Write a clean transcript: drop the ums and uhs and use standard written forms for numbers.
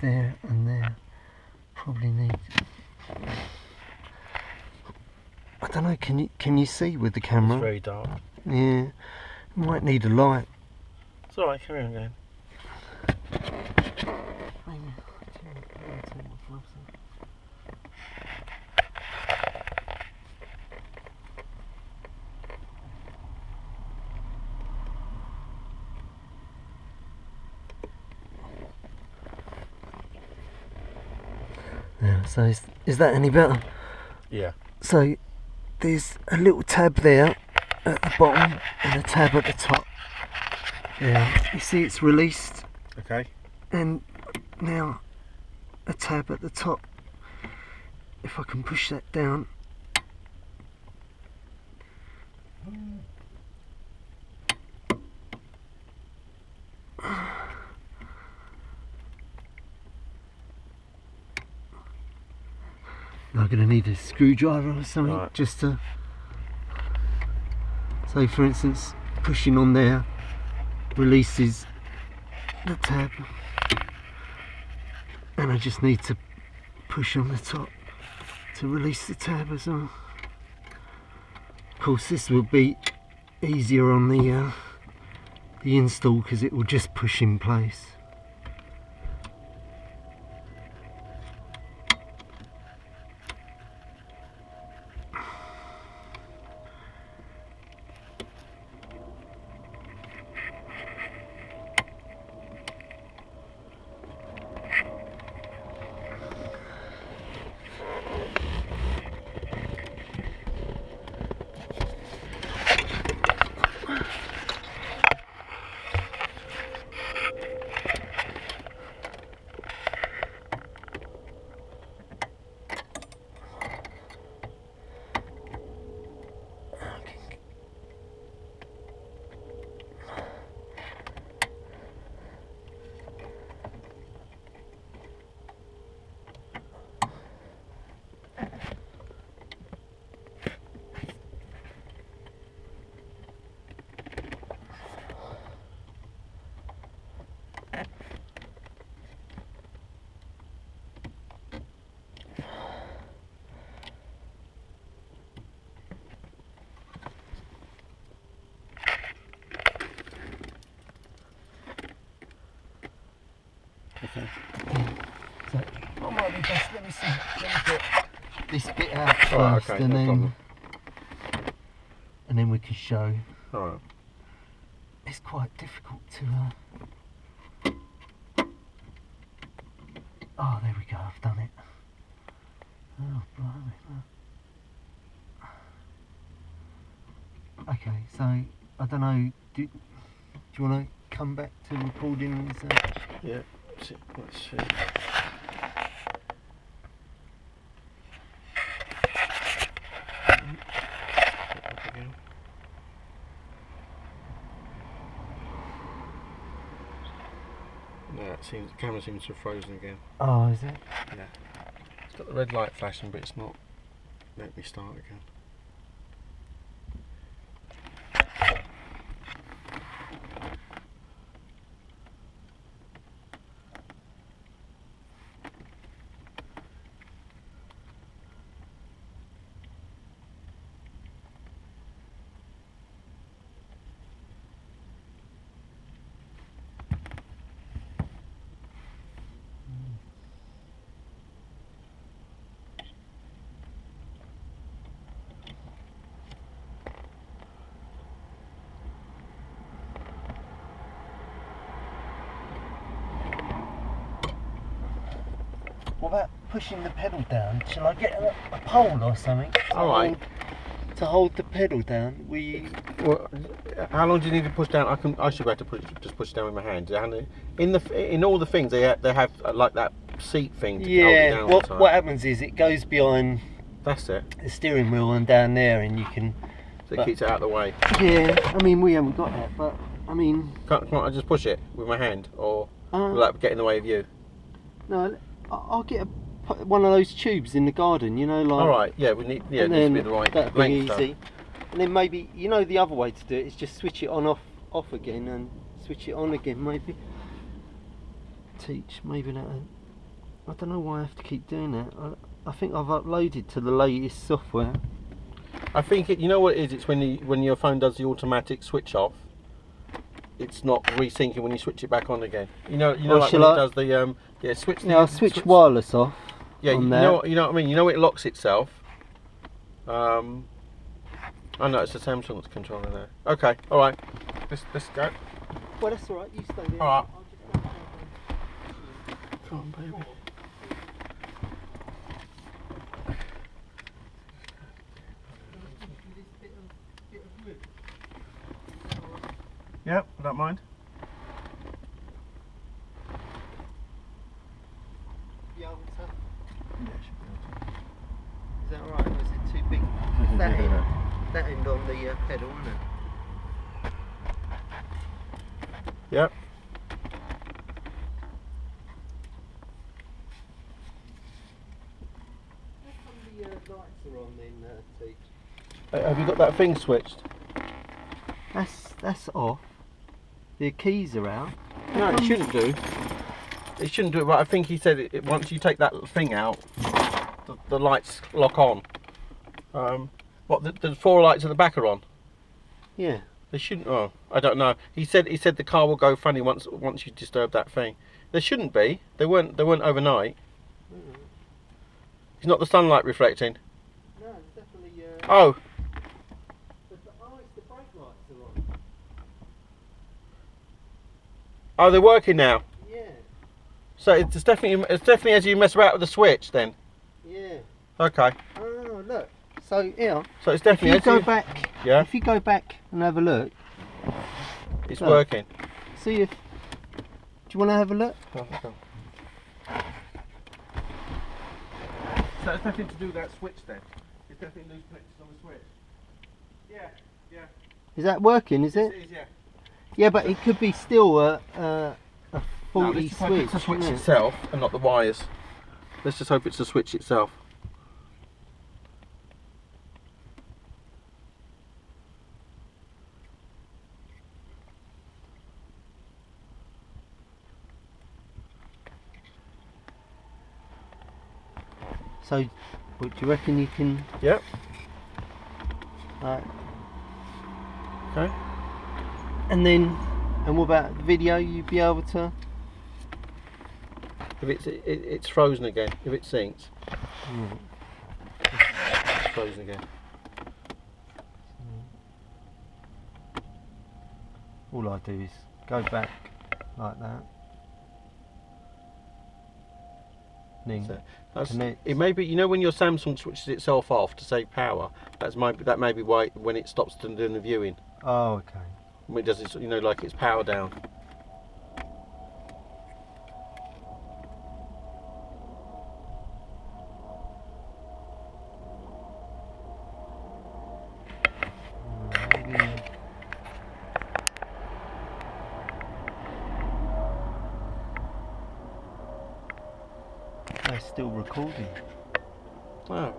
there and there. Probably need. I don't know. Can you see with the camera? It's very dark. Yeah. Might need a light. It's alright, carry on going. Yeah, so is that any better? Yeah. So there's a little tab there at the bottom and a tab at the top. Yeah, you see it's released. Okay. And now a tab at the top. If I can push that down. I'm going to need a screwdriver or something, right, just to, so for instance, pushing on there releases the tab, and I just need to push on the top to release the tab as well. Of course this will be easier on the install because it will just push in place. Okay. So I might be best, let me get this bit out first, right, okay, and no then problem. And then we can show. Alright. It's quite difficult to oh, there we go, I've done it. Oh, blimey. Okay, so I don't know, do you want to come back to recording this? Yeah, let's see. No, the camera seems to have frozen again. Oh, is it? Yeah. It's got the red light flashing, but it's not letting me start again. What about pushing the pedal down? Shall I get a pole or something? Alright. To hold the pedal down? Well, how long do you need to push down? I should be able to just push it down with my hand. In all the things they have like that seat thing to hold it down. What happens is it goes behind. That's it. The steering wheel and down there, and you can. So it keeps it out of the way. Yeah, I mean we haven't got that, but I mean. Can't I just push it with my hand, or will that get in the way of you? No, I'll get one of those tubes in the garden, you know, like. All right, yeah, we need. Yeah, it needs to be the right that'd be length. easy. And then maybe the other way to do it is just switch it on off again and switch it on again maybe. Maybe that. I don't know why I have to keep doing that. I think I've uploaded to the latest software. I think you know what it is. It's when your phone does the automatic switch off. It's not resyncing when you switch it back on again. You know, like when it does the switch. Yeah, I'll switch wireless off. Yeah, you know what I mean. You know it locks itself. I know it's the Samsung that's controlling there. Okay, all right. Let's go. Well, that's all right. You stay there. All right. Come on, baby. Yep, I don't mind. Yeah, what's that? Yeah, should be able to. Is that alright, or is it too big? That end on the pedal, isn't it? Yep. How come the lights are on then, Teach? Have you got that thing switched? That's off. The keys are out. No, it shouldn't do. It shouldn't do it, but I think he said once you take that thing out, the lights lock on. What, the 4 lights at the back are on? Yeah. They shouldn't. Oh, I don't know. He said the car will go funny once you disturb that thing. There shouldn't be. They weren't overnight. It's not the sunlight reflecting. No, it's definitely. Oh. The brake lights are on. Oh, they're working now. Yeah. So it's definitely as you mess about with the switch then. Yeah. Okay. Oh, look. So yeah. So it's definitely. If you go back. Yeah. If you go back and have a look. It's look, working. See if. Do you want to have a look? Oh, okay. So it's nothing to do with that switch then. It's definitely loose connectors on the switch. Yeah. Yeah. Is that working? Is it? It is, yeah. Yeah, but it could be still a faulty Let's just hope it's the switch isn't it? itself and not the wires. Let's just hope it's the switch itself. So, what do you reckon you can? Yep. Right. Okay. And what about the video? You'd be able to. If it's frozen again. If it syncs. It's frozen again. All I do is go back like that. Then connect. It may be, you know, when your Samsung switches itself off to save power. That may be why when it stops doing the viewing. Oh, okay. When it does it, you know, like it's power down. Maybe. They're still recording. Oh.